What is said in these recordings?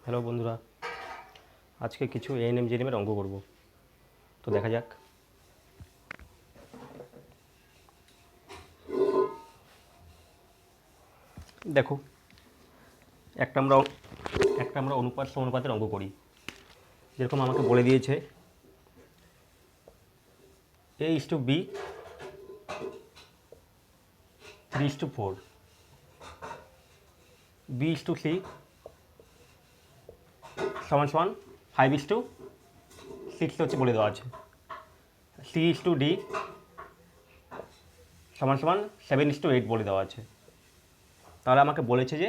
Hello বন্ধুরা, আজকে কিছু এএনএম জিএনএমের অঙ্ক করব। তো দেখা যাক। দেখো, একটা আমরা অনুপাত সমানুপাতের অঙ্ক করি। যেরকম আমাকে বলে দিয়েছে A/B 3:4, B/C সমান সমান 5:6 হচ্ছে বলে দেওয়া আছে। C/D সমান সমান 7:8 বলে দেওয়া আছে। তাহলে আমাকে বলেছে যে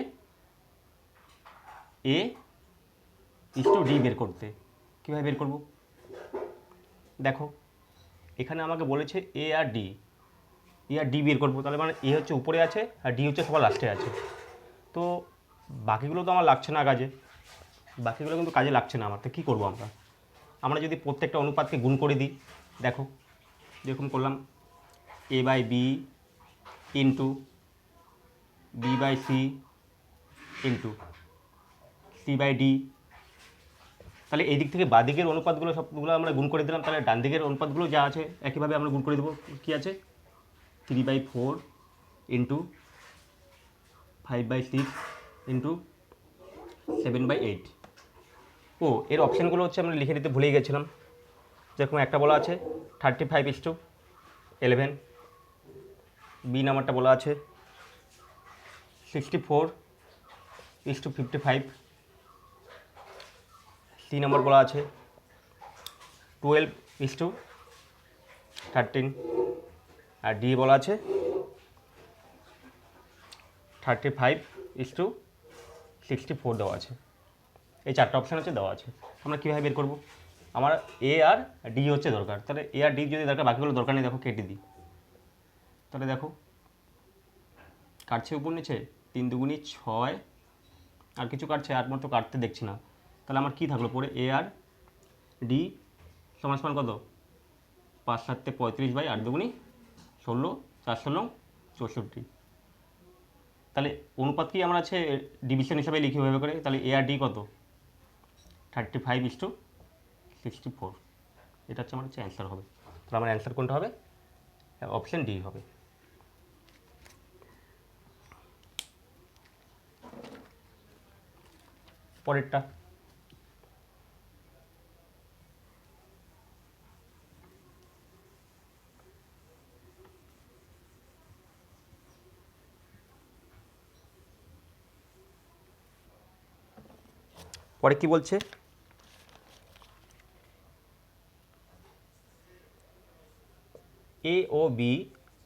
A/D বের করতে। কীভাবে বের করব? দেখো, এখানে আমাকে বলেছে এ আর ডি বের করবো। তাহলে মানে এ হচ্ছে উপরে আছে আর ডি হচ্ছে সবার লাস্টে আছে। তো বাকিগুলো তো আমার লাগছে না কাজে, বাকিগুলো কিন্তু কাজে লাগছে না আমার। তো কী করবো আমরা যদি প্রত্যেকটা অনুপাতকে গুণ করে দিই। দেখো, যেরকম করলাম A/B into B/C into C/D। তাহলে এই দিক থেকে বাদিকের অনুপাতগুলো সবগুলো আমরা গুণ করে দিলাম। তাহলে ডান দিকের অনুপাতগুলো যা আছে একইভাবে আমরা গুণ করে দেবো। কী আছে? 3/4 ইন্টু 5/6 ইন্টু 7/8। ও, এর অপশানগুলো হচ্ছে আমরা লিখে দিতে ভুলে গেছিলাম। যেরকম একটা বলা আছে 35:11, বি নাম্বারটা বলা আছে 64:55, সি নাম্বার বলা আছে 12:13, আর ডি বলা আছে 35:64 দেওয়া আছে। এই চারটা অপশান হচ্ছে দেওয়া আছে। আমরা কীভাবে বের করব? আমার এ আর ডি হচ্ছে দরকার। তাহলে এ আর ডি যদি দরকার, বাকিগুলো দরকার নেই। দেখো, কেটে দিই। তাহলে দেখো, কাটছে উপর নিচে, 3 দুগুণি 6, আর কিছু কাটছে, আর মতো কাটতে দেখছি না। তাহলে আমার কী থাকলো পরে? এ আর ডি সমান সমান কত? 5×7 35/8 দুগুণি 16, 4×16 64। তাহলে অনুপাতকেই আমরা আছে ডিভিশন হিসাবে লিখি ওইভাবে করে। তাহলে এ আর ডি কত? 35:64। এটা হচ্ছে আমার অ্যান্সার হবে। তাহলে আমার অ্যান্সার কোনটা হবে? অপশান ডি হবে। পরেরটা, পরে কি বলছে? এ ও বি,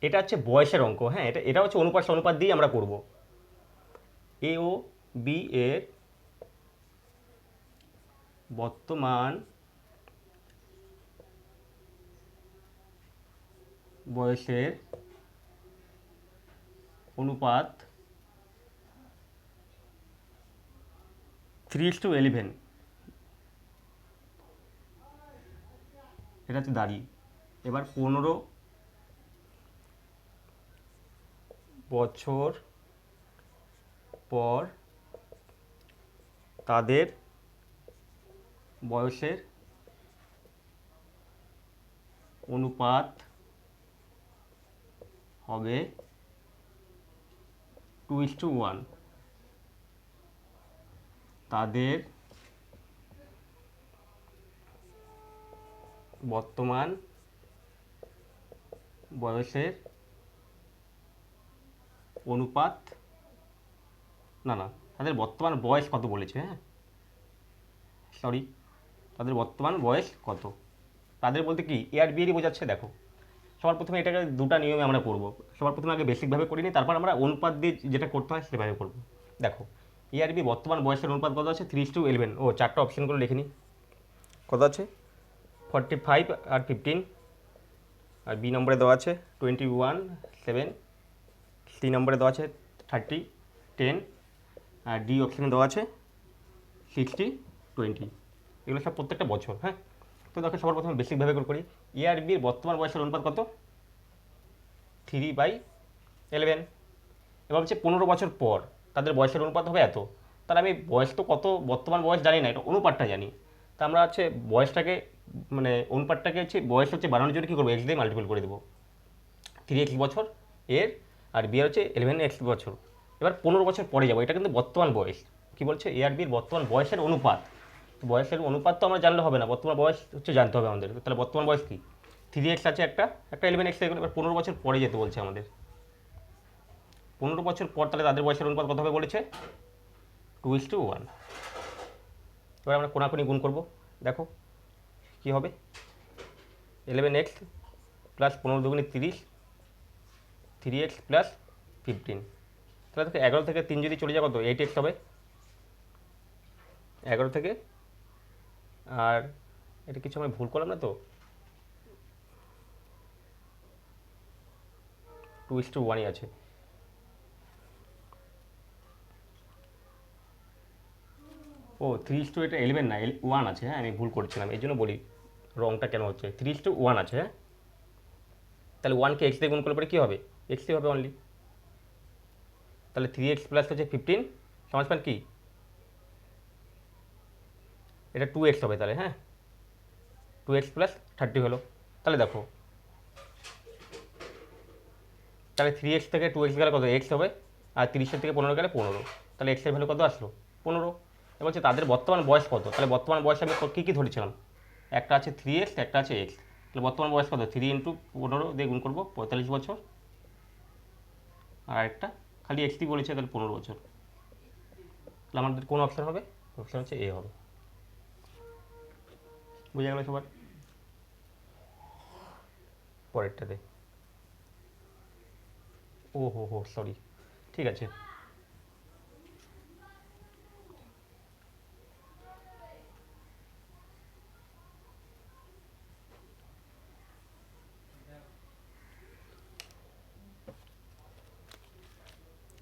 এটা হচ্ছে বয়সের অঙ্ক। হ্যাঁ, এটা হচ্ছে অনুপাত দিয়ে আমরা করব। এ ও বি এর বর্তমান বয়সের অনুপাত 3:11। এটা হচ্ছে দাঁড়ি। এবার 15 বছর পর তাদের বয়সের অনুপাত হবে 2:1। তাদের বর্তমান বয়সের অনুপাত, না, তাদের বর্তমান বয়স কত বলেছে? হ্যাঁ, সরি, তাদের বর্তমান বয়স কত? তাদের বলতে কি, এ আর বি এরই বোঝাচ্ছে। দেখো, সবার প্রথমে এটাকে দুটো নিয়মে আমরা করব। সবার প্রথমে আগে বেসিকভাবে করিনি, তারপর আমরা অনুপাত দিয়ে যেটা করতে হয় সেভাবে করব। দেখো, এ আর বি বর্তমান বয়সের অনুপাত কত আছে? 3:11। ও, চারটা অপশানগুলো লিখে নিই। কত আছে? 45 আর 15, আর বি নম্বরে দেওয়া আছে 21:7, সি নম্বরে দেওয়া আছে 30:10, আর ডি অপশানে দেওয়া আছে 60:20। এগুলো সব প্রত্যেকটা বছর। হ্যাঁ, তো দেখো, সবার প্রথমে বেসিকভাবে করি। এ আর বির বর্তমান বয়সের অনুপাত কত? 3/11। এবার হচ্ছে 15 বছর পর তাদের বয়সের অনুপাত হবে এত। তাহলে আমি বয়স তো কত বর্তমান বয়স জানি না, এটা অনুপাতটা জানি। তা আমরা হচ্ছে বয়সটাকে মানে অনুপাতটাকে হচ্ছে বয়স হচ্ছে বাড়ানোর জন্য কী করবো, এক্স দিয়ে মাল্টিপল করে দেবো। 3x বছর এর, আর বি হচ্ছে 11x বছর। এবার 15 বছর পরে যাবো, এটা কিন্তু বর্তমান বয়স। কি বলছে, এ আর বির বর্তমান বয়সের অনুপাত। তো বয়সের অনুপাত তো আমরা জানলে হবে না, বর্তমান বয়স হচ্ছে জানতে হবে আমাদের। তাহলে বর্তমান বয়স কি, 3x আছে একটা, একটা 11x এগুলো। এবার 15 বছর পরে যেতে বলছে আমাদের। 15 বছর পর তাহলে তাদের বয়সের অনুপাত কত হবে বলেছে, 2:1। এবার আমরা কোনাকুনি গুণ করবো, দেখো কি হবে, 11x প্লাস 15 দুগুণে 30, 3x প্লাস 15। তাহলে দেখো 11 থেকে 3 যদি চলে যায় কত, 8x হবে 11 থেকে। আর এটা কিছু আমি ভুল করলাম না তো, 2:1ই আছে। ও 3:, এটা 11 না, 1 আছে। হ্যাঁ আমি ভুল করছিলাম, এই জন্য বলি রংটা কেন হচ্ছে, 3:1 আছে। হ্যাঁ তাহলে 1কে এক্স দিয়ে গুণ করলে পরে কী হবে, এক্সই হবে অনলি। তাহলে 3x প্লাস হচ্ছে 15 সমান কি, এটা 2x হবে তাহলে। হ্যাঁ 2x প্লাস 30 হলো। তাহলে দেখো, তাহলে 3x থেকে 2x গেলে কত, x হবে। আর 30 থেকে 15 গেলে 15। তাহলে x এর ভ্যালু কত আসলো, 15। এবার হচ্ছে তাদের বর্তমান বয়স কত, তাহলে বর্তমান বয়স আমি কী কী ধরেছিলাম, একটা আছে 3x, একটা আছে x। তাহলে বর্তমান বয়স কত, 3 × 15 দিয়ে গুণ করবো, 45 বছর। আর একটা খালি x টি বলেছে, তাহলে 15 বছর। তাহলে আমাদের কোন অপশান হবে, অপশান হচ্ছে এ হবে। বুঝে গেল সবার, পরেরটাতে। ও হো হো সরি, ঠিক আছে।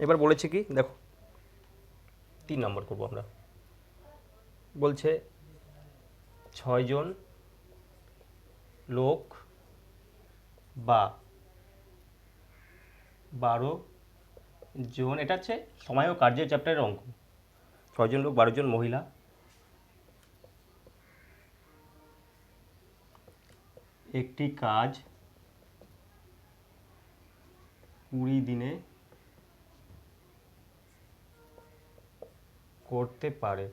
এবার বলেছে কি দেখো, 3 নম্বর করবো আমরা। বলছে 6 জন লোক বা 12 জন, এটা হচ্ছে সময় ও কার্যের চ্যাপ্টারের অঙ্ক। 6 জন লোক 12 জন মহিলা একটি কাজ 20 দিনে করতে পারে।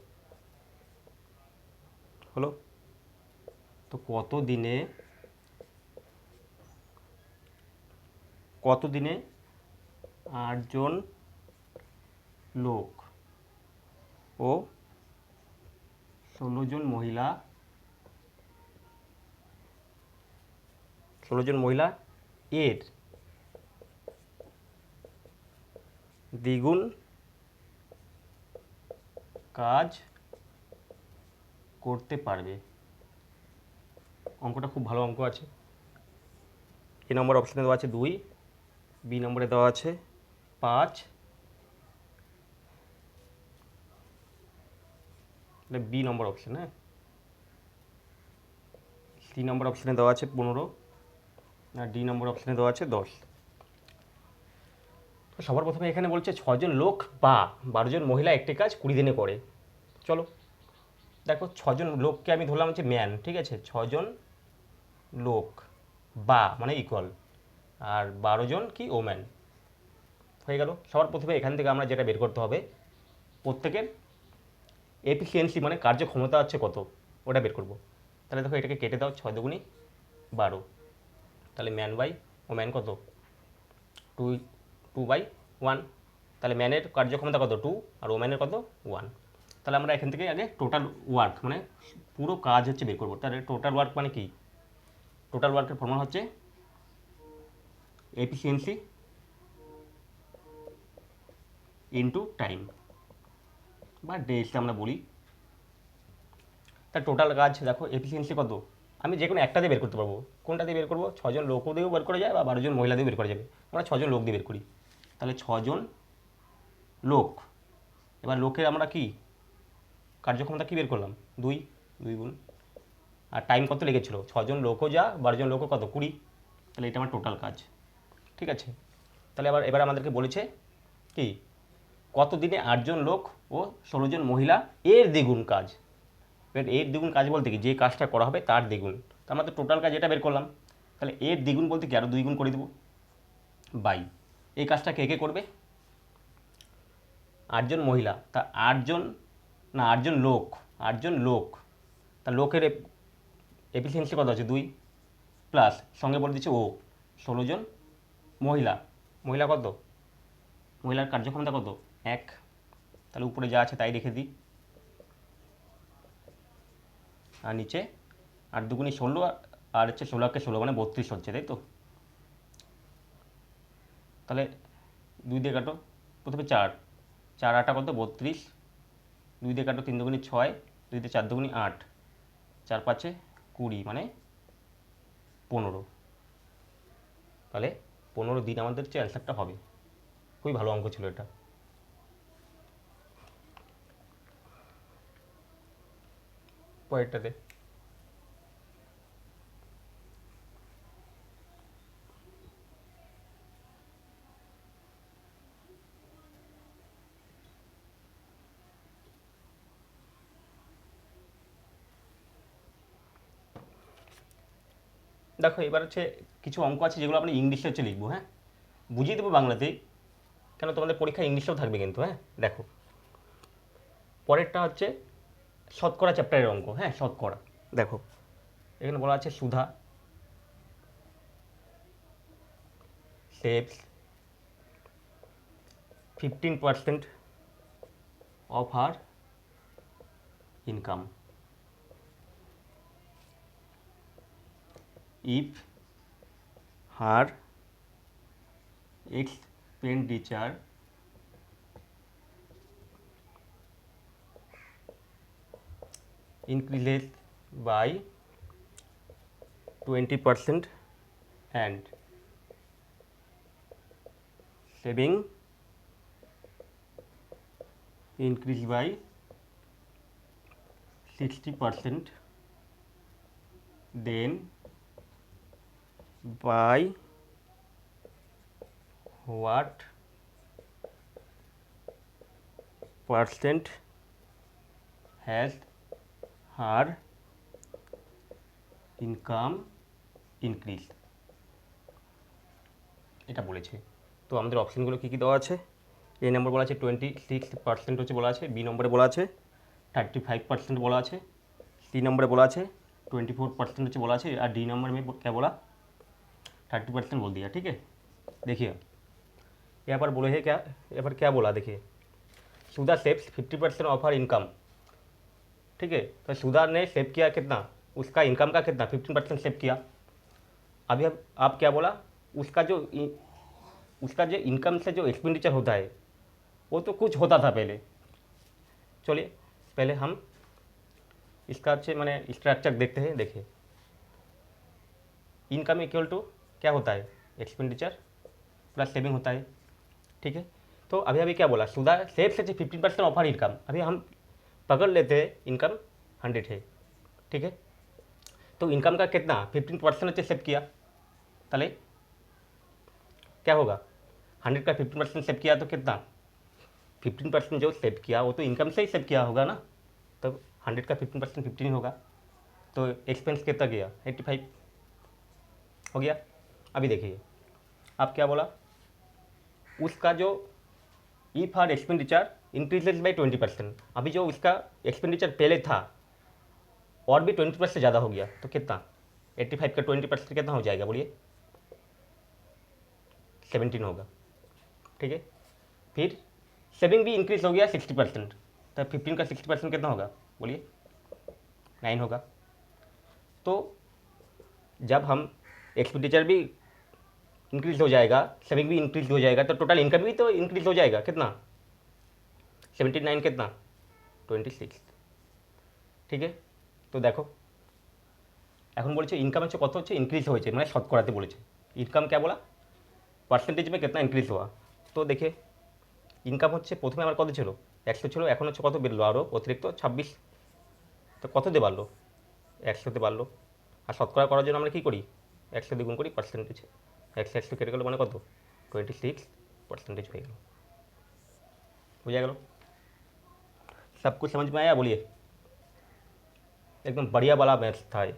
হলো তো কত দিনে 8 জন লোক ও 16 জন মহিলা, 16 জন মহিলা এর দ্বিগুণ কাজ করতে পারবে। অঙ্কটা খুব ভালো অঙ্ক আছে। এ নম্বর অপশানে দেওয়া আছে 2, বি নম্বরে দেওয়া আছে 5, বি নম্বর অপশান। হ্যাঁ সি নম্বর অপশানে দেওয়া আছে 15, আর ডি নম্বর অপশানে দেওয়া আছে 10। তো সবার প্রথমে এখানে বলছে 6 জন লোক বা 12 জন মহিলা একটি কাজ 20 দিনে করে। চলো দেখো, 6 জন লোককে আমি ধরলাম হচ্ছে ম্যান, ঠিক আছে। 6 জন লোক বা মানে ইকুয়াল, আর 12 জন কি ওম্যান, হয়ে গেল। সবার প্রথমে এখান থেকে আমরা যেটা বের করতে হবে, প্রত্যেকের এফিসিয়েন্সি মানে কার্যক্ষমতা হচ্ছে কত, ওটা বের করব। তাহলে দেখো এটাকে কেটে দাও, 6 দুগুণি 12। তাহলে ম্যান বাই ওম্যান কত, 2/1। তাহলে ম্যানের কার্যক্ষমতা কত 2, আর ওম্যানের কত 1। তাহলে আমরা এখান থেকে আগে টোটাল ওয়ার্ক মানে পুরো কাজ হচ্ছে বের করবো। তাহলে টোটাল ওয়ার্ক মানে কি, টোটাল ওয়ার্কের ফর্মুলা হচ্ছে এফিসিয়েন্সি ইনটু টাইম বা ডেজ আমরা বলি। তার টোটাল কাজ দেখো, এফিসিয়েন্সি কত, আমি যে কোনো একটা দিয়ে বের করতে পারবো। কোনটা দিয়ে বের করবো, 6 জন লোকও দিয়েও বের করা যায় বা 12 জন মহিলা দিয়েও বের করা যাবে। আমরা 6 জন লোক দিয়ে বের করি। তাহলে 6 জন লোক, এবার লোকের আমরা কি কার্যক্ষমতা কী বের করলাম, 2 গুণ। আর টাইম কত লেগেছিলো, 6 জন লোকও যা 12 জন লোকও কত 20। তাহলে এটা আমার টোটাল কাজ, ঠিক আছে। তাহলে এবার আমাদেরকে বলেছে কি কত দিনে 8 জন লোক ও 16 জন মহিলা এর দ্বিগুণ কাজ। এবার এর দ্বিগুণ কাজ বলতে কি যে কাজটা করা হবে তার দ্বিগুণ, তো আমরা তো টোটাল কাজ এটা বের করলাম, তাহলে এর দ্বিগুণ বলতে কি আরও 2 গুণ করে দেবো বাই এই কাজটা কে কে করবে, 8 জন মহিলা, তা 8 জন না 8 জন লোক, 8 জন লোক, তা লোকের এফিসিয়েন্সি কত আছে 2 প্লাস সঙ্গে বলে দিচ্ছে ও 16 জন মহিলা, মহিলা কত, মহিলার কার্যক্ষমতা কত 1, তাহলে উপরে যা আছে তাই রেখে দিই, আর নিচে 8 দুগুণি 16 আর হচ্ছে 16কে 16 মানে 32 হচ্ছে, তাই তো। তাহলে 2 দিয়ে কাটো, প্রথমে 4, 4 8 কত 32, 2 দিয়ে কাটো 3 দুগুণি 6, 2 দিয়ে 4 দুগুণি 8, 4 5 20 মানে 15, তাহলে 15 দিন আমাদের যে অ্যান্সারটা হবে। খুবই ভালো অঙ্ক ছিল এটা। পরেরটাতে দেখো, এবার হচ্ছে কিছু অঙ্ক আছে যেগুলো আমরা ইংলিশে হচ্ছে লিখবো, হ্যাঁ বুঝিয়ে দেবো বাংলাতেই, কেন তোমাদের পরীক্ষা ইংলিশেও থাকবে কিন্তু, হ্যাঁ দেখো পরেরটা হচ্ছে শতকরা চ্যাপ্টারের অঙ্ক, হ্যাঁ শতকরা। দেখো এখানে বলা আছে সুধা saves 15% of her income if her expenditure increases by 20% and saving increase by 60%, then by what percent has her income increased, এটা বলেছে। তো আমাদের অপশনগুলো কী কী দেওয়া আছে, এ নম্বর বলা আছে 26% হচ্ছে বলা আছে, বি নম্বরে বলা আছে 35% বলা আছে, सी নম্বরে বলা আছে 24% হচ্ছে বলা আছে, और डी नंबर में क्या बोला 30% बोल दिया। ठीक है, देखिए यहाँ पर बोले है क्या, यहाँ पर क्या बोला देखिए, सुधा सेव्स 50% ऑफ हर इनकम। ठीक है, तो सुधा ने सेव किया कितना, उसका इनकम का कितना 15% सेव किया। अभी अब आप क्या बोला, उसका जो इनकम से जो एक्सपेंडिचर होता है वो तो कुछ होता था पहले। चलिए पहले हम इसका अच्छे मैंने स्ट्रक्चर देखते हैं। देखिए इनकम इक्वल टू क्या होता है, एक्सपेंडिचर प्लस सेविंग होता है। ठीक है, तो अभी अभी क्या बोला, सुधा सेव से 15% ऑफ हर इनकम, अभी हम पकड़ लेते हैं इनकम 100 है। ठीक है, तो इनकम का कितना 15% अच्छे सेव किया, तले क्या होगा 100 का 15% सेव किया तो कितना 15% जो सेव किया वो तो इनकम से ही सेव किया होगा ना, तो 100 का 15% 15 होगा, तो एक्सपेंस कितना गया 85 हो गया। अभी देखिए आप क्या बोला, उसका जो if her expenditure increases by 20%, अभी जो उसका एक्सपेंडिचर पहले था और भी 20% ज़्यादा हो गया, तो कितना 85 का 20% कितना हो जाएगा बोलिए 17 होगा। ठीक है, फिर सेविंग भी इंक्रीज हो गया 60%, तो 15 का 60% कितना होगा बोलिए 9 होगा। तो जब हम एक्सपेंडिचर भी इंक्रीज हो जाएगा, सेविंग भी इंक्रीज हो जाएगा, तो टोटल इनकम भी तो इंक्रीज हो जाएगा, कितना 79 कितना 26। ठीक है, তো দেখো এখন বলেছে ইনকাম হচ্ছে কত হচ্ছে ইনক্রিজ হয়েছে, মানে শতকরাতে বলেছে ইনকাম क्या बोला পার্সেন্টেজ में कितना इंक्रीज हुआ। তো দেখে ইনকাম হচ্ছে প্রথমে আমার কত ছিল 100 ছিল, এখন হচ্ছে কত বেরলো আরও অতিরিক্ত 26, তো কততে বাড়লো 100তে বাড়লো। আর শতকরা করার জন্য আমরা কী করি 100 দ্বিগুণ করি পার্সেন্টেজ, 100 কেটে গেলো মানে কত 26% হয়ে গেল। बुझा गया? सब कुछ समझ में आया? बोलिए। एकदम बढ़िया वाला मैथ्स था ये।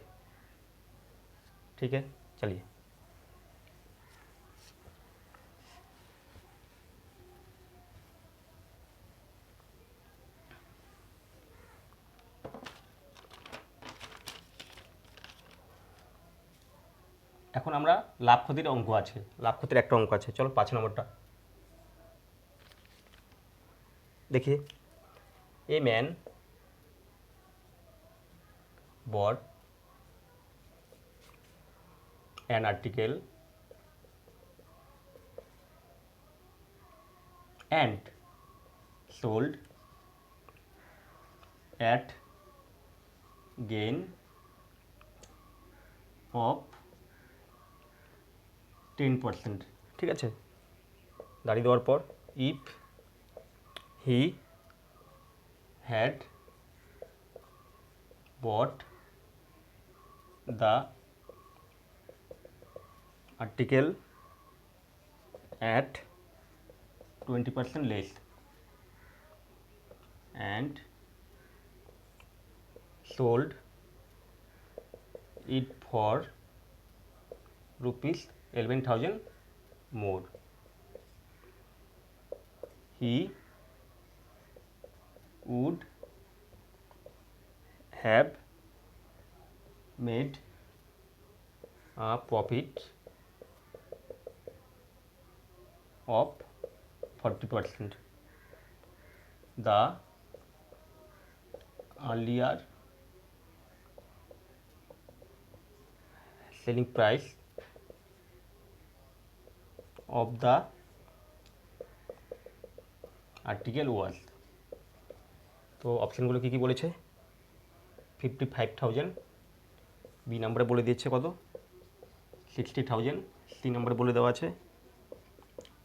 ठीक है, चलिए। এখন আমরা লাভ ক্ষতির অঙ্ক আছে, লাভ ক্ষতির একটা অঙ্ক আছে, চলো 5 নম্বরটা देखिए। A man bought an article and sold at gain of 10%। ঠিক আছে, দাঁড়িয়ে দেওয়ার পর if he had bought the article at 20% less and sold it for rupees 11,000 more, he would have made a profit of 40%। The earlier selling price of the article was, তো অপশানগুলো কী কী বলেছে? 55,000, B নম্বরে বলে দিচ্ছে কত 60,000, সি নম্বরে বলে দেওয়া আছে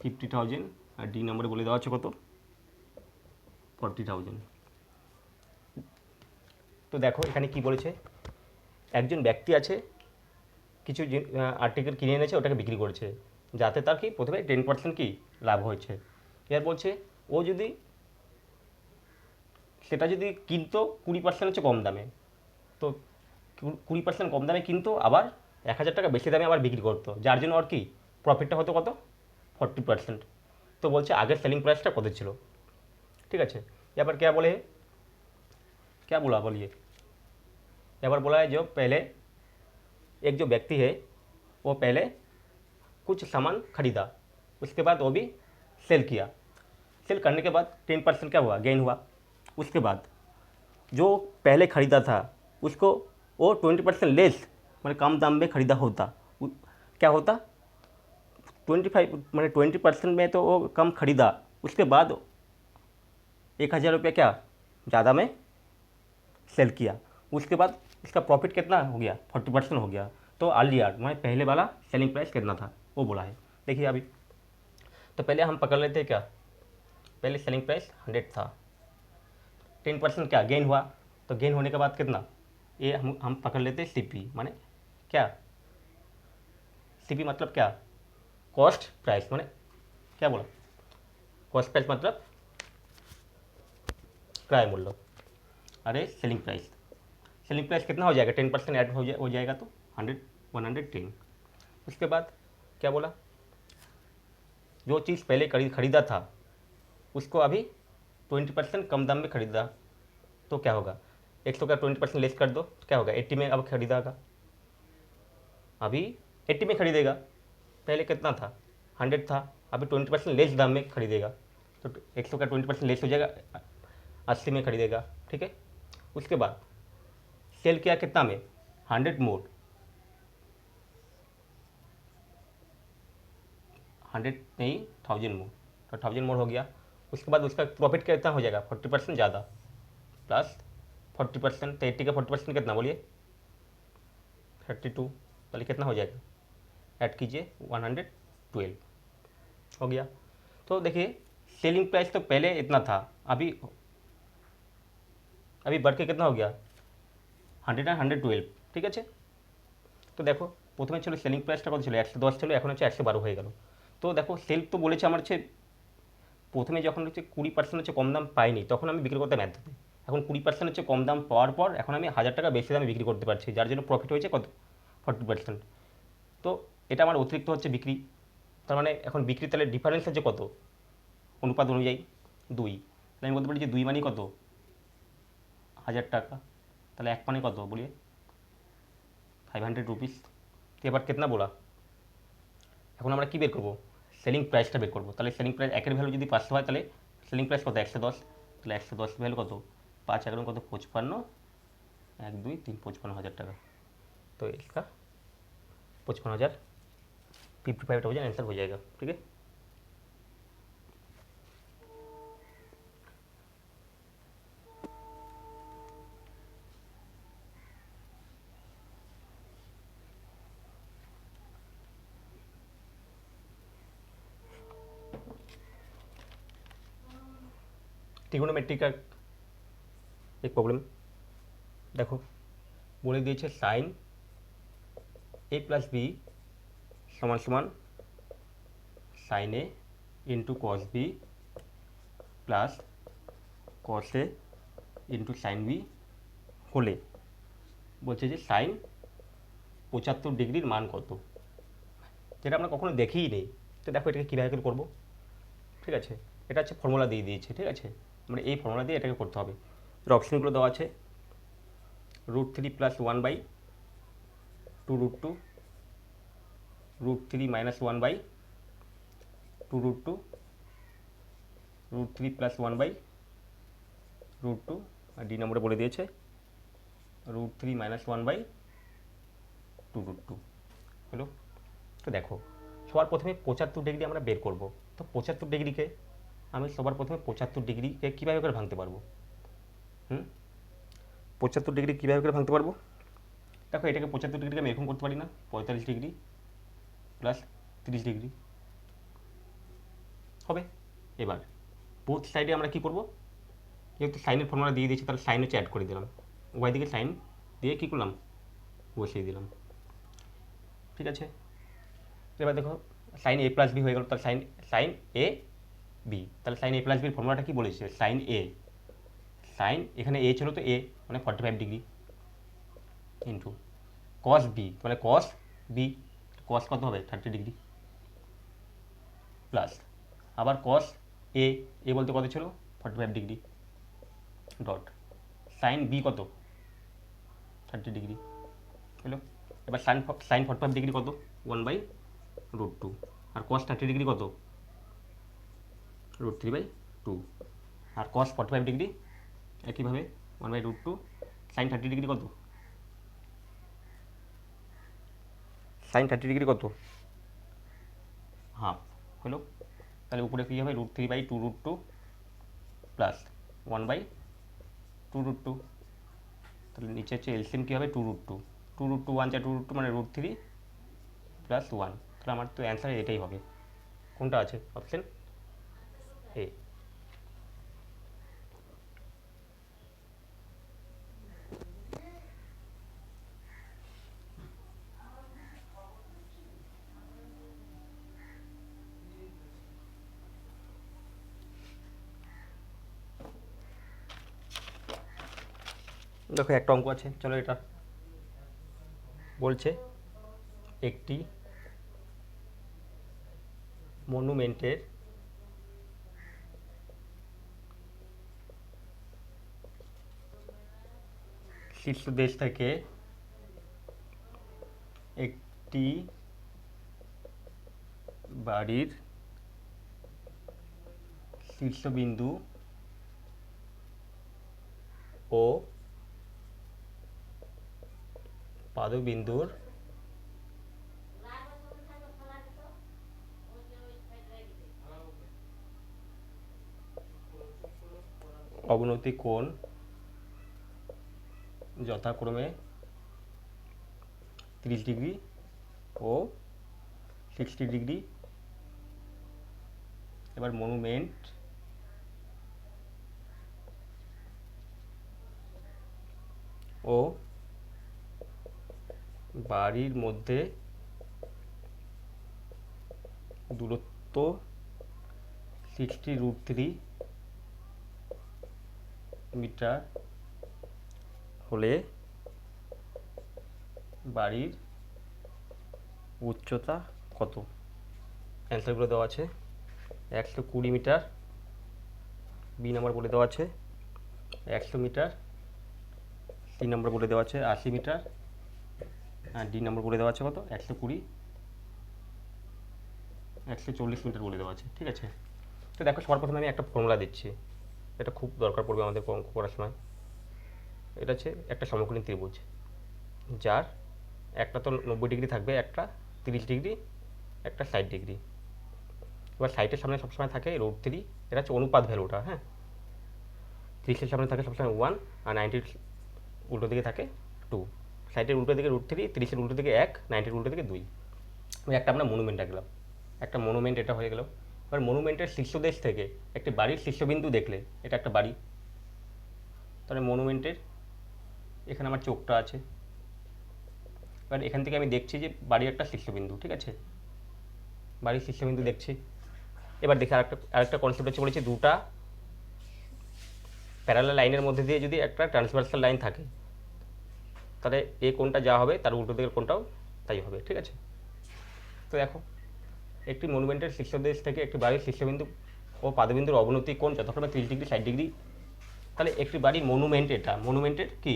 50,000 আর ডি নম্বরে বলে দেওয়া আছে কত 40,000। তো দেখো এখানে কি বলেছে, একজন ব্যক্তি আছে কিছু আর্টিকেল কিনে এনেছে, ওটাকে বিক্রি করেছে, যাতে তার কি প্রথমে 10% কি লাভ হয়েছে। এবার বলছে ও যদি সেটা যদি কিনতো 20% হচ্ছে কম দামে, তো 20% কম দামে কিনতো, আবার 1,000 টাকা বেশি দামে আবার বিক্রি করতো, যার জন্য আর কি প্রফিটটা হতো কত 40%। তো বলছে আগের সেলিং প্রাইসটা কত ছিল। ঠিক আছে, এবার क्या बोले, क्या बोला बोलिए। এবার बोला है जो पहले एक जो व्यक्ति है वो पहले कुछ सामान खरीदा, उसके बाद वो भी सेल किया, सेल करने के बाद 10% क्या हुआ गेन हुआ। उसके बाद जो पहले ख़रीदा था उसको वो 20% लेस मैंने कम दाम में ख़रीदा होता, क्या होता 25 मैंने 20% में तो वो कम ख़रीदा, उसके बाद 1,000 रुपया क्या ज़्यादा में सेल किया, उसके बाद इसका प्रॉफिट कितना हो गया 40% हो गया। तो अर्लियर मैंने पहले वाला सेलिंग प्राइस कितना था वो बोला है। देखिए अभी तो पहले हम पकड़ लेते हैं क्या, पहले सेलिंग प्राइस 100 था, 10% क्या गेन हुआ, तो गेन होने के बाद कितना, ये हम पकड़ लेते हैं सीपी, माने क्या सीपी मतलब क्या कॉस्ट प्राइस, माने क्या बोला कॉस्ट प्राइस मतलब क्रय मूल्य, अरे सेलिंग प्राइस, सेलिंग प्राइस कितना हो जाएगा 10% ऐड हो जाएगा तो 110। उसके बाद क्या बोला, जो चीज़ पहले खरीदा था उसको अभी 20% कम दाम में खरीदा, तो क्या होगा 100 का 20% लेस कर दो तो क्या होगा 80 में अब खरीदागा, अभी 80 में खरीदेगा, पहले कितना था 100 था, अभी 20% लेस दाम में खरीदेगा, तो 100 का 20% लेस हो जाएगा 80 में खरीदेगा। ठीक है, उसके बाद सेल किया कितना में 100 मोर, 100 नहीं 1000 मोर, तो 1000 मोर हो गया। उसके बाद उसका प्रॉफिट कितना हो जाएगा 40% ज़्यादा प्लस 40%, तो 80 का 40% कितना बोलिए 32, पहले कितना हो जाएगा ऐड कीजिए 112 हो गया। तो देखिए सेलिंग प्राइस तो पहले इतना था, अभी बढ़ के कितना हो गया 100 আর 112। ঠিক আছে, তো দেখো প্রথমে ছিল সেলিং প্রাইসটা কত ছিল 110 ছিল, এখন হচ্ছে 112 হয়ে গেল। তো দেখো সেল তো বলেছে আমার হচ্ছে প্রথমে যখন হচ্ছে 20% হচ্ছে কম দাম পাইনি তখন আমি বিক্রি করতাম এততে, এখন 20% হচ্ছে কম দাম পাওয়ার পর এখন আমি 1000 টাকা বেশি দামে বিক্রি করতে পারছি, যার জন্য প্রফিট হয়েছে কত, 40%। তো এটা আমার অতিরিক্ত হচ্ছে বিক্রি। তার মানে এখন বিক্রি তাহলে ডিফারেন্স হচ্ছে কত, অনুপাত অনুযায়ী 2। তাহলে আমি বলতে পারি যে 2 মানে কত, 1000 টাকা। তাহলে 1 মানে কত বলিए, 500 रुपीज़। तो এবার কেতনা বলা, এখন আমরা কি বের করবো, সেলিং প্রাইসটা বের করবো। তাহলে সেলিং প্রাইস একের ভ্যালু যদি 500 হয় তাহলে সেলিং প্রাইস কত, 110। তাহলে 110 ভ্যালু কত, 5 11 কত, 55, 1 2 3 55,000 টাকা। तो इसका 55,000, 55,000 आंसर हो जाएगा। ठीक है। ट्रिगोनोमेट्री का एक प्रॉब्लम देखो, बोले दिए साइन ए प्लस बी समान समान sine A into cos B plus cos A into sine B হলে বলছে যে সাইন 75 ডিগ্রির মান কত, যেটা আমরা কখনো দেখিই নেই। তো দেখো এটাকে কীভাবে করে করবো। ঠিক আছে, এটা হচ্ছে ফর্মুলা দিয়ে দিয়েছে। ঠিক আছে, মানে এই ফর্মুলা দিয়ে এটাকে করতে হবে। এর অপশনগুলো দেওয়া আছে, √3 + 1/2 √2, √3 - 1/2 √2, √3 + 1/√2, আর ডি নম্বরে বলে দিয়েছে √3 - 1/2 √2 হলো। তো দেখো সবার প্রথমে 75 ডিগ্রি আমরা বের করব। তো 75 ডিগ্রিকে আমি সবার প্রথমে 75 ডিগ্রিকে কীভাবে করে ভাঙতে পারবো, 75 ডিগ্রি কীভাবে করে ভাঙতে পারবো। দেখো এটাকে 75 ডিগ্রিকে আমি এরকম করতে পারি না, 45 ডিগ্রি প্লাস 30 ডিগ্রি হবে। এবার বোথ সাইডে আমরা কী করবো, যেহেতু সাইনের ফর্মুলা দিয়ে দিয়েছি তাহলে সাইন হচ্ছে অ্যাড করে দিলাম, উভয় দিকে সাইন দিয়ে কী করলাম, বসিয়ে দিলাম। ঠিক আছে, এবার দেখো সাইন এ প্লাস বি হয়ে গেল, তাহলে সাইন সাইন এ বি, তাহলে সাইন এ প্লাস বির ফর্মুলাটা কী বলেছে, সাইন এ, সাইন এখানে এ ছিল তো এ মানে 45 ডিগ্রি ইন্টু কস বি মানে কস বি, কস কত হবে 30 ডিগ্রি প্লাস আবার কস এ, এ বলতে কত ছিল 45 ডিগ্রি ডট সাইন বি কত 30 ডিগ্রি হলো। এবার সাইন 45 ডিগ্রি কত 1/√2, আর কস 30 ডিগ্রি কত √3/2, আর কস 45 ডিগ্রি একইভাবে 1/√2, সাইন 30 ডিগ্রি কত, সাইন 30 ডিগ্রি কত হাফ হলো। তাহলে উপরে কী হবে √3/2√2 প্লাস 1/2√2, তাহলে নিচে হচ্ছে এলসিএম কী হবে 2√2, 2√2 1 যা 2√2 মানে √3 প্লাস 1, তাহলে আমার তো অ্যান্সার এটাই হবে। কোনটা আছে, অপশন এ। দেখো একটা অঙ্ক আছে, চলো এটা বলছে একটি মনুমেন্টের শীর্ষদেশ থেকে একটি বাড়ির শীর্ষবিন্দু ও পাদবিন্দুর অবনতি কোণ যথাক্রমে 30 ডিগ্রি ও 60 ডিগ্রি। এবার মনুমেন্ট ও বাড়ির মধ্যে দূরত্ব 60√3 মিটার হলে বাড়ির উচ্চতা কত? অ্যান্সারগুলো দেওয়া আছে 120 মিটার, বি নাম্বার বলে দেওয়া আছে 100 মিটার, সি নাম্বার বলে দেওয়া আছে 80 মিটার, আর ডি নাম্বার বলে দেওয়া আছে কত 120, 140 মিটার বলে দেওয়া আছে। ঠিক আছে, তো দেখো সবার প্রথমে আমি একটা ফর্মুলা দিচ্ছি, এটা খুব দরকার পড়বে আমাদের অঙ্ক করার সময়। এটা হচ্ছে একটা সমকোণী ত্রিভুজ, যার একটা তো 90 ডিগ্রি থাকবে, একটা 30 ডিগ্রি, একটা 60 ডিগ্রি। এবার সাইটের সামনে সবসময় থাকে √3, এটা হচ্ছে অনুপাত ভ্যালুটা। হ্যাঁ, 30-এর সামনে থাকে সবসময় 1, আর 90-র উল্টো দিকে থাকে 2। সাইটের উল্টো দিকে √3, 30-এর উল্টো দিকে 1, 90-র উল্টো দিকে 2। একটা আমরা মনুমেন্ট আঁকলাম, একটা মনুমেন্ট এটা হয়ে গেল। এবার মনুমেন্টের শীর্ষদেশ থেকে একটি বাড়ির শীর্ষবিন্দু দেখলে এটা একটা বাড়ি, তাহলে মনুমেন্টের এখানে আমার চোখটা আছে। এবার এখান থেকে আমি দেখছি যে বাড়ির একটা শীর্ষবিন্দু, ঠিক আছে, বাড়ির শীর্ষবিন্দু দেখছি। এবার দেখি আরেকটা কনসেপ্ট হচ্ছে, বলেছি দুটা প্যারালাল লাইনের মধ্যে দিয়ে যদি একটা ট্রান্সভার্সাল লাইন থাকে, তাহলে এই কোণটা যা হবে তার উল্টো দিকের কোণটাও তাই হবে। ঠিক আছে, তো দেখো একটি মনুমেন্টের শীর্ষদেশ থেকে একটি বাড়ির শীর্ষবিন্দু ও পাদবিন্দুর অবনতি কোণ যথাক্রমে 30 ডিগ্রি 60 ডিগ্রি। তাহলে একটি বাড়ির মনুমেন্ট, এটা মনুমেন্টের কি,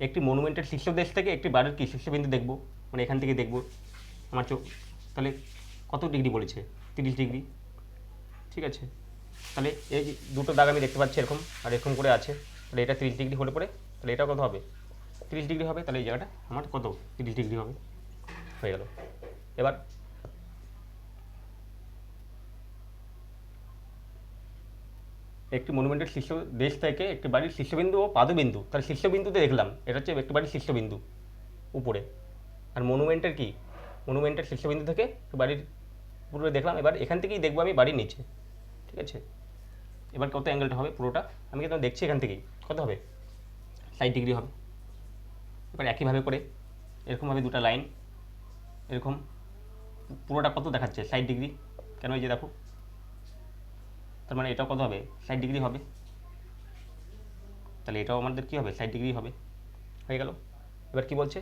একটি মনুমেন্টের শীর্ষদেশ থেকে একটি বাড়ির কি শীর্ষবিন্দু দেখবো, মানে এখান থেকে দেখবো আমার চোখ, তাহলে কত ডিগ্রি বলেছে 30 ডিগ্রি। ঠিক আছে, তাহলে এই যে দুটো দাগ আমি দেখতে পাচ্ছি এরকম আর এরকম করে আছে, তাহলে এটা 30 ডিগ্রি হলে পরে তাহলে এটা কত হবে 30 ডিগ্রি হবে, তাহলে এই জায়গাটা আমার কত 30 ডিগ্রি হবে, হয়ে গেল। এবার একটি মনুমেন্টের শীর্ষদেশ থেকে একটি বাড়ির শীর্ষবিন্দু ও পাদবিন্দু, তাহলে শীর্ষবিন্দুতে দেখলাম এটা হচ্ছে একটি বাড়ির শীর্ষবিন্দু উপরে, আর মনুমেন্টের কি, মনুমেন্টের শীর্ষবিন্দু থেকে বাড়ির উপরে দেখলাম। এবার এখান থেকেই দেখবো আমি বাড়ির নিচে। ঠিক আছে, এবার কত অ্যাঙ্গেলটা হবে পুরোটা আমি কিন্তু দেখছি এখান থেকেই কত হবে 60 ডিগ্রি হবে। এবার একইভাবে করে এরকমভাবে দুটো লাইন এরকম পুরোটা কত দেখাচ্ছে 60 ডিগ্রি, কেন এই যে দেখো, তার মানে এটাও কত হবে 60 ডিগ্রি হবে, তাহলে এটাও আমাদের কী হবে 60 ডিগ্রি হবে, হয়ে গেল। এবার কি বলছে,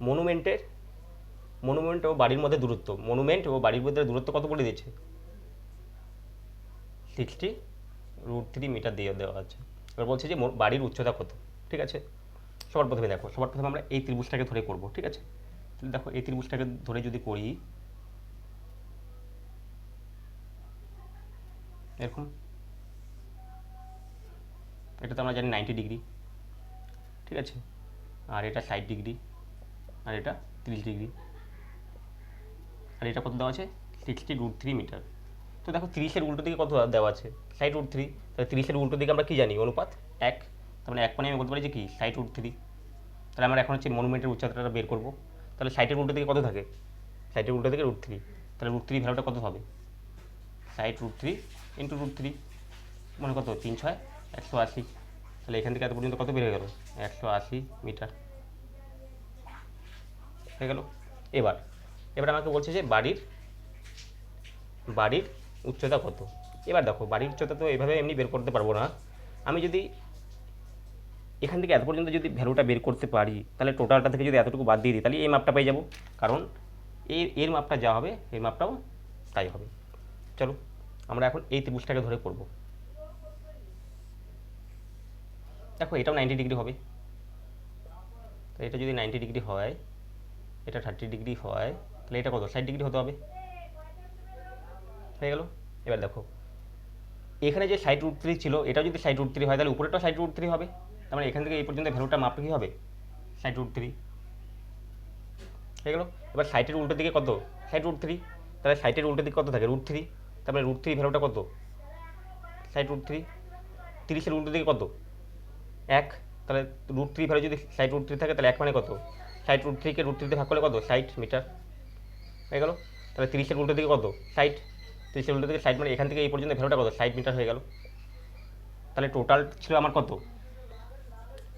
মনুমেন্ট ও বাড়ির মধ্যে দূরত্ব, মনুমেন্ট ও বাড়ির মধ্যে দূরত্ব কত বলে দিয়েছে 60√3 মিটার দিয়ে দেওয়া আছে। এবার বলছে যে বাড়ির উচ্চতা কত। ঠিক আছে, সবার প্রথমে দেখো, সবার প্রথমে আমরা এই ত্রিভুজটাকে ধরে করব। ঠিক আছে, তাহলে দেখো এই ত্রিভুজটাকে ধরে যদি করি এরকম, এটা তো আমরা জানি 90 ডিগ্রি। ঠিক আছে, আর এটা 60 ডিগ্রি, আর এটা 30 ডিগ্রি, আর এটা কত দেওয়া আছে 60√3 মিটার। তো দেখো 30-এর উল্টো দিকে কত দেওয়া আছে 60√3, তাহলে 30-এর উল্টো দিকে আমরা কী জানি অনুপাত 1, তার মানে 1 মানে আমি বলতে পারি যে কি 60√3। তাহলে আমরা এখন হচ্ছে মনুমেন্টের উচ্চতাটা বের করবো। তাহলে 60-এর উল্টো দিকে কত থাকে 60-এর উল্টো দিকে √3, তাহলে √3 ভ্যালুটা কত হবে 60√3 ইন্টু √3, মানে কত 3×6 180। তাহলে এখান থেকে এত পর্যন্ত কত বের হয়ে গেল 180 মিটার, হয়ে গেল। এবার আমাকে বলছে যে বাড়ির উচ্চতা কত। এবার দেখো বাড়ির উচ্চতা তো এভাবে এমনি বের করতে পারবো না, আমি যদি এখান থেকে এত পর্যন্ত যদি ভ্যালুটা বের করতে পারি, তাহলে টোটালটা থেকে যদি এতটুকু বাদ দিয়ে দিই তাহলে এই মাপটা পেয়ে যাব, কারণ এর মাপটা যা হবে এর মাপটাও তাই হবে। চলো আমরা এখন এই ত্রিভুজটাকে ধরে করব। দেখো এটাও 90 ডিগ্রি হবে, তো এটা যদি 90 ডিগ্রি হয়, এটা 30 ডিগ্রি হয়, তাহলে এটা কত 60 ডিগ্রি হতে হবে, হয়ে গেল। এবার দেখো এখানে যে 60√3 ছিল, এটা যদি 60√3 হয় তাহলে উপরেটাও 60√3 হবে, তার মানে এখান থেকে এই পর্যন্ত ভ্যালুটা মাপটা কী হবে 60√3, হয়ে গেল। এবার 60-এর উল্টো দিকে কত 60√3, তাহলে 60-এর উল্টো দিকে কত থাকে √3, তার মানে √3 ভ্যালুটা কত 60√3। 30-এর উল্টো দিকে কত 1, তাহলে √3 ভ্যালু যদি 60√3 থাকে তাহলে 1 মানে কত 60√3-কে √3 ভাগ করলে কত 60 মিটার, হয়ে গেল। তাহলে 30-এর উল্টো দিকে কত 60, 30-এর উল্টো দিকে 60 মানে এখান থেকে এই পর্যন্ত ভ্যালুটা কত 60 মিটার হয়ে গেল। তাহলে টোটাল ছিল আমার কত,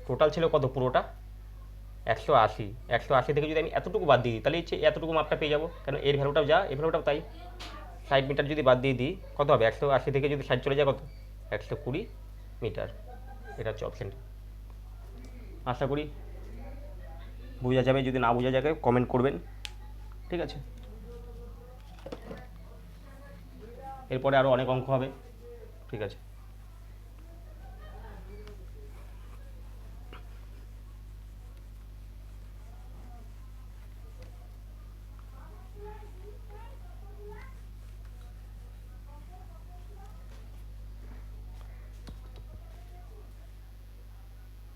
টোটাল ছিল কত পুরোটা 180। 180 থেকে যদি আমি এতটুকু বাদ দিই তাহলে হচ্ছে এতটুকু মাপটা পেয়ে যাবো, কারণ এর ভ্যালুটাও যা এর ভ্যালুটাও তাই। 60 মিটার যদি বাদ দিয়ে দিই কত হবে? 180 থেকে যদি 60 চলে যায় কত? 120 মিটার। এটা হচ্ছে অপশানটা। আশা করি বোঝা যাবে, যদি না বোঝা যাবে কমেন্ট করবেন, ঠিক আছে? এরপরে আরও অনেক অঙ্ক হবে, ঠিক আছে?